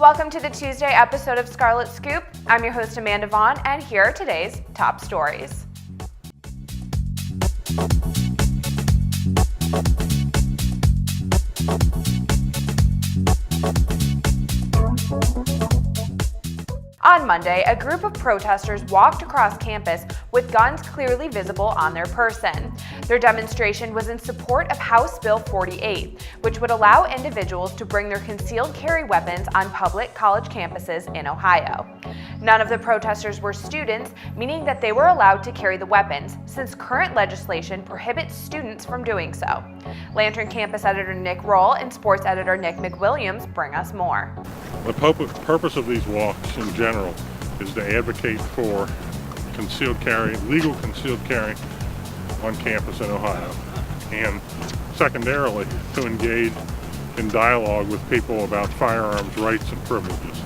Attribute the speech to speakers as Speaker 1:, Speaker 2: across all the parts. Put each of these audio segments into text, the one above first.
Speaker 1: Welcome to the Tuesday episode of Scarlet Scoop. I'm your host Amanda Vaughn, and here are today's top stories. On Monday, a group of protesters walked across campus with guns clearly visible on their person. Their demonstration was in support of House Bill 48, which would allow individuals to bring their concealed carry weapons on public college campuses in Ohio. None of the protesters were students, meaning that they were allowed to carry the weapons, since current legislation prohibits students from doing so. Lantern campus editor Nick Roll and sports editor Nick McWilliams bring us more.
Speaker 2: The purpose of these walks in general is to advocate for concealed carry, legal concealed carry on campus in Ohio, and secondarily to engage in dialogue with people about firearms rights and privileges.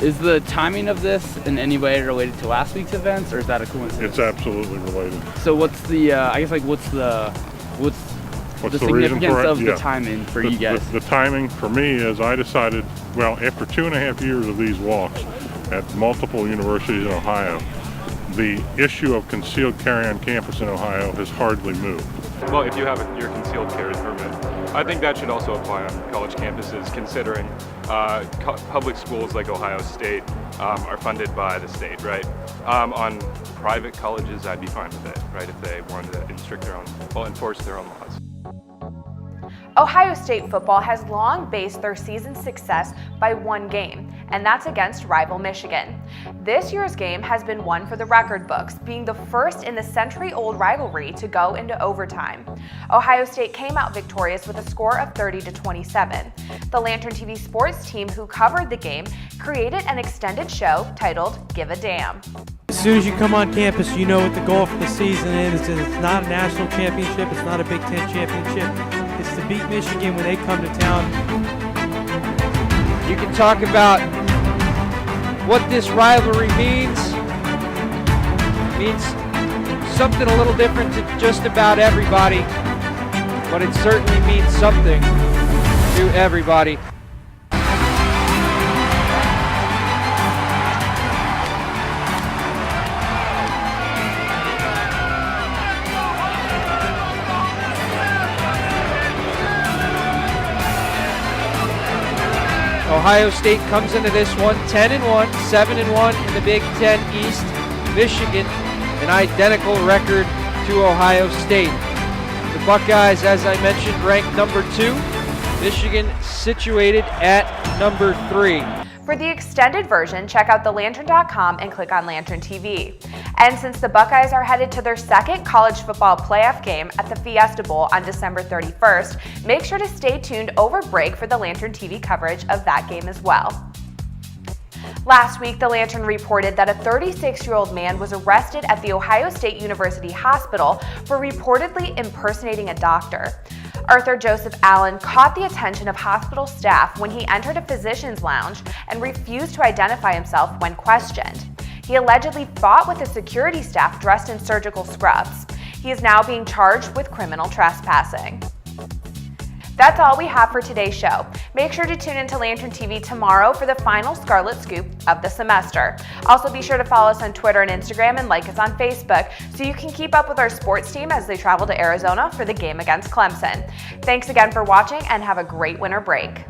Speaker 3: Is the timing of this in any way related to last week's events, or is that a coincidence?
Speaker 2: It's absolutely related.
Speaker 3: So what's the, what's the significance of the timing for you guys?
Speaker 2: The timing for me is I decided, well, after 2.5 years of these walks at multiple universities in Ohio, the issue of concealed carry on campus in Ohio has hardly moved.
Speaker 4: Well, if you have your concealed carry permit, I think that should also apply on college campuses, considering public schools like Ohio State are funded by the state, right? On private colleges, I'd be fine with it, right, if they wanted to enforce their own laws.
Speaker 1: Ohio State football has long based their season success by one game, and that's against rival Michigan. This year's game has been one for the record books, being the first in the century-old rivalry to go into overtime. Ohio State came out victorious with a score of 30-27. The Lantern TV sports team who covered the game created an extended show titled Give a Damn.
Speaker 5: As soon as you come on campus, you know what the goal for the season is. It's not a national championship. It's not a Big Ten championship. It's to beat Michigan when they come to town.
Speaker 6: You can talk about what this rivalry means. It means something a little different to just about everybody, but it certainly means something to everybody. Ohio State comes into this one 10-1, 7-1 in the Big Ten East. Michigan, an identical record to Ohio State. The Buckeyes, as I mentioned, ranked number 2. Michigan situated at number 3.
Speaker 1: For the extended version, check out thelantern.com and click on Lantern TV. And since the Buckeyes are headed to their second college football playoff game at the Fiesta Bowl on December 31st, make sure to stay tuned over break for the Lantern TV coverage of that game as well. Last week, the Lantern reported that a 36-year-old man was arrested at the Ohio State University Hospital for reportedly impersonating a doctor. Arthur Joseph Allen caught the attention of hospital staff when he entered a physician's lounge and refused to identify himself when questioned. He allegedly fought with the security staff dressed in surgical scrubs. He is now being charged with criminal trespassing. That's all we have for today's show. Make sure to tune into Lantern TV tomorrow for the final Scarlet Scoop of the semester. Also be sure to follow us on Twitter and Instagram and like us on Facebook so you can keep up with our sports team as they travel to Arizona for the game against Clemson. Thanks again for watching and have a great winter break.